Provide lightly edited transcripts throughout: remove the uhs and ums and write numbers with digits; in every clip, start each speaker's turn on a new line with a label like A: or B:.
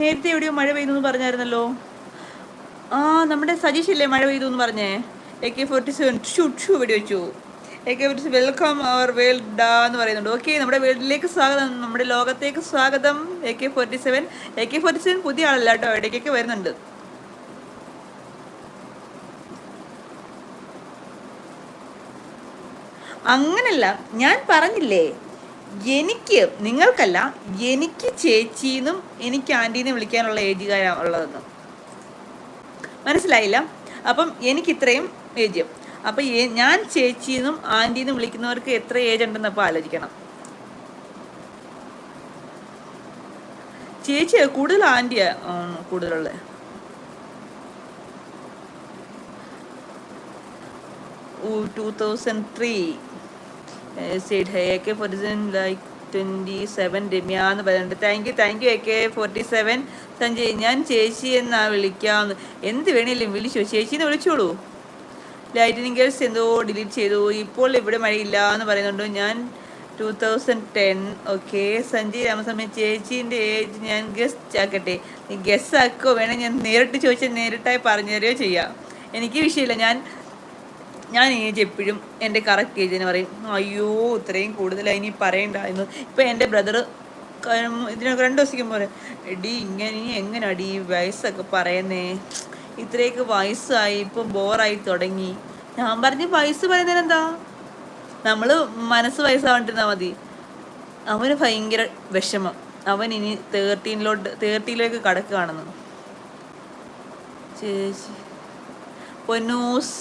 A: നേരത്തെ എവിടെയോ മഴ പെയ്തു എന്ന് പറഞ്ഞായിരുന്നല്ലോ. ആ, നമ്മുടെ സജീഷ് ഇല്ലേ മഴ പെയ്തു എന്ന് പറഞ്ഞേ. AK-47 ഷൂ വെടി വെച്ചു. AK-47 വെൽക്കം അവർ വേൾഡ് എന്ന് പറയുന്നുണ്ട്. ഓക്കെ, നമ്മുടെ വേൾഡിലേക്ക് സ്വാഗതം, നമ്മുടെ ലോകത്തേക്ക് സ്വാഗതം. AK-47 പുതിയ ആളല്ല കേട്ടോ, ഇടയ്ക്കൊക്കെ വരുന്നുണ്ട്. അങ്ങനല്ല, ഞാൻ പറഞ്ഞില്ലേ, നിങ്ങൾക്കല്ല, എനിക്ക് ചേച്ചീന്നും എനിക്ക് ആൻറ്റീന്നും വിളിക്കാനുള്ള ഏജുകാരാ ഉള്ളതെന്ന്. മനസ്സിലായില്ല? അപ്പം എനിക്ക് ഇത്രയും ഏജ്. അപ്പം ഞാൻ ചേച്ചീന്നും ആൻറ്റീന്നും വിളിക്കുന്നവർക്ക് എത്ര ഏജ് ഉണ്ടെന്ന് അപ്പോൾ ആലോചിക്കണം. ചേച്ചി കൂടുതൽ ആൻറ്റിയാ കൂടുതലുള്ളത്. ഓ, 2003 AK-47 ലൈക്ക് 27 രമ്യ എന്ന് പറയുന്നുണ്ട്. Thank you AK-47. സഞ്ജയ്, ഞാൻ ചേച്ചി എന്നാ വിളിക്കാമെന്ന്. എന്ത് വേണേലും വിളിച്ചോ, ചേച്ചീന്ന് വിളിച്ചോളൂ. ലൈറ്റനിങ് ഗേൾസ് എന്തോ ഡിലീറ്റ് ചെയ്തു. ഇപ്പോൾ ഇവിടെ മഴയില്ല എന്ന് പറയുന്നുണ്ട്. ഞാൻ 2010. ഓക്കെ, സഞ്ജയ് രാമസ്വാമി, ചേച്ചീൻ്റെ ഏജ് ഞാൻ ഗസ് ആക്കട്ടെ? നീ ഗസ് ആക്കോ വേണേൽ ഞാൻ നേരിട്ട് ചോദിച്ചാൽ നേരിട്ടായി പറഞ്ഞു തരുകയോ ചെയ്യാം. എനിക്ക് വിഷയമില്ല. ഞാൻ ഏജ് എപ്പോഴും എൻ്റെ കറക്റ്റ് ഏജിന് പറയും. അയ്യോ, ഇത്രയും കൂടുതലായി ഇനി പറയണ്ടായിരുന്നു. ഇപ്പം എൻ്റെ ബ്രദർ ഇതിനൊക്കെ 2 ദിവസത്തേക്കും പറയും, എടി ഇങ്ങനെ എങ്ങനെ അടി വയസ്സൊക്കെ പറയുന്നേ, ഇത്രയൊക്കെ വയസ്സായി, ഇപ്പം ബോറായി തുടങ്ങി. ഞാൻ പറഞ്ഞ് വയസ്സ് പറയുന്നതിനെന്താ, നമ്മൾ മനസ്സ് വയസ്സാവാണ്ടിരുന്നാൽ മതി. അവന് ഭയങ്കര വിഷമം. അവൻ ഇനി 30ലേക്ക് കടക്കുകയാണെന്ന്. ചേച്ചി Ponnus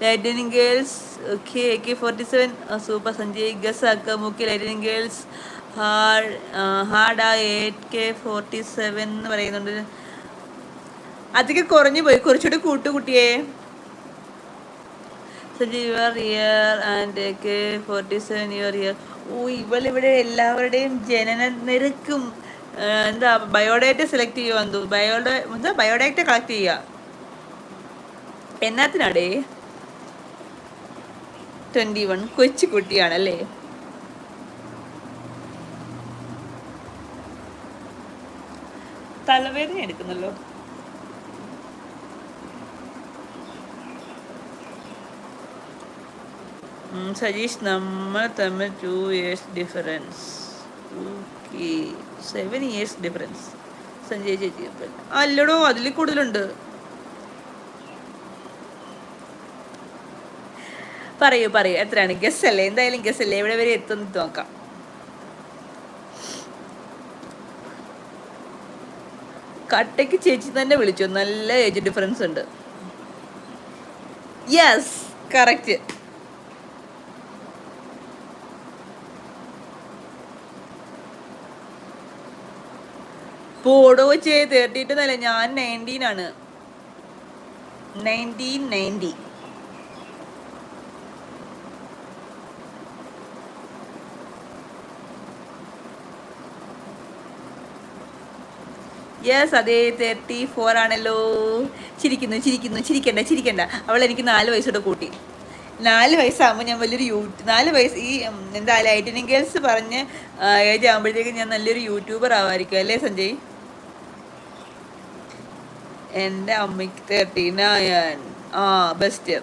A: lightning girls. Okay, AK-47 super. Sanjay ഗസ് ആക്ക മുക്കി. Lightening girls ഹാർഡാ. AK-47 എന്ന് പറയുന്നുണ്ട്. അതൊക്കെ കുറഞ്ഞു പോയി, കുറച്ചുകൂടി കൂട്ടുകുട്ടിയെ. Sanjay you are here and AK-47 you are here. ഓ, ഇവളിവിടെ എല്ലാവരുടെയും ജനന നിരക്കും എന്താ ബയോഡേറ്റ സെലക്ട് ചെയ്യുക. ബയോഡേറ്റ കളക്ട് ചെയ്യുക. എന്നാത്തിനാടേ? 21 കൊച്ചു കുട്ടിയാണല്ലേ. തലവേദന എടുക്കുന്നല്ലോ. സജീഷ്, നമ്മൾ തമ്മിൽ 2 years difference. Okay, 7 years difference. Sanjay ചേച്ചി അല്ലടോ, അതിൽ കൂടുതലുണ്ട്. പറയൂ എത്രയാണ്? ഗസ് അല്ലേ, എന്തായാലും ഗസ് അല്ലേ, എവിടെ വരെ എത്തുന്നു നോക്കാം. കട്ടയ്ക്ക് ചേച്ചി തന്നെ വിളിച്ചു, നല്ല ഏജ് ഡിഫറൻസ് ഉണ്ട്. Yes, correct. പോടോ ചേ 32 ഞാൻ 19 ആണ്. 1990. യെസ്, അതെ 34 ആണല്ലോ. ചിരിക്കണ്ട. അവൾ എനിക്ക് 4 വയസ്സോടെ കൂട്ടി. 4 വയസ്സാകുമ്പോൾ ഞാൻ വലിയൊരു 4 വയസ്സ് ഈ എന്താ ലൈറ്റനിങ് ഗേൾസ് പറഞ്ഞ് ഏജ് ആകുമ്പോഴത്തേക്കും ഞാൻ നല്ലൊരു യൂട്യൂബർ ആവായിരിക്കും അല്ലേ സഞ്ജയ്? എൻ്റെ അമ്മയ്ക്ക് 39. ബെസ്റ്റ്,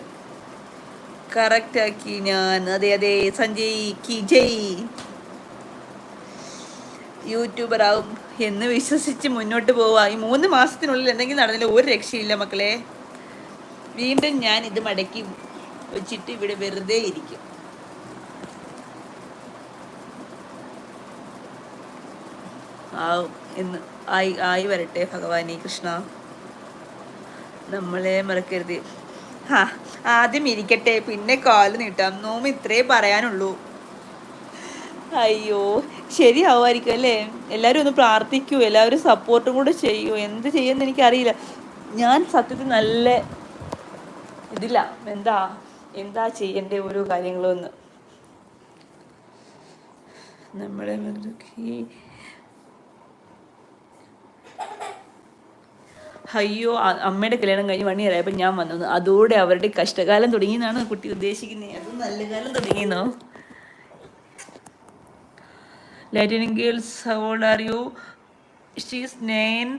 A: കറക്റ്റ് ആക്കി ഞാൻ. അതെ സഞ്ജയ് കി ജയ്. യൂട്യൂബർ ആവും എന്ന് വിശ്വസിച്ച് മുന്നോട്ട് പോവുക. ഈ 3 മാസത്തിനുള്ളിൽ എന്തെങ്കിലും നടന്നില്ല, ഒരു രക്ഷയില്ല മക്കളെ. വീണ്ടും ഞാൻ ഇത് മടക്കി വെച്ചിട്ട് ഇവിടെ വെറുതെ ഇരിക്കും. എന്ന് ആയി വരട്ടെ ഭഗവാനെ കൃഷ്ണ, നമ്മളെ മറക്കരുത്. ആദ്യം ഇരിക്കട്ടെ, പിന്നെ കാല് നീട്ടാം. നോമ്പ് ഇത്രേ പറയാനുള്ളൂ. അയ്യോ, ശരിയാവുമായിരിക്കും അല്ലേ? എല്ലാവരും ഒന്ന് പ്രാർത്ഥിക്കൂ, എല്ലാവരും സപ്പോർട്ടും കൂടെ ചെയ്യൂ. എന്ത് ചെയ്യുമെന്ന് എനിക്കറിയില്ല. ഞാൻ സത്യത്തിൽ നല്ല ഇതില്ല, എന്താ ചെയ്യേണ്ട ഓരോ കാര്യങ്ങളൊന്ന്. നമ്മളെ അയ്യോ, അമ്മയുടെ കല്യാണം കഴിഞ്ഞ് 1 year ആയപ്പോൾ ഞാൻ വന്നു. അതോടെ അവരുടെ കഷ്ടകാലം തുടങ്ങിയെന്നാണ് കുട്ടി ഉദ്ദേശിക്കുന്നത്. അത് നല്ല കാലം തുടങ്ങിയെന്നോ? Lightning girls, how old are you? She's 9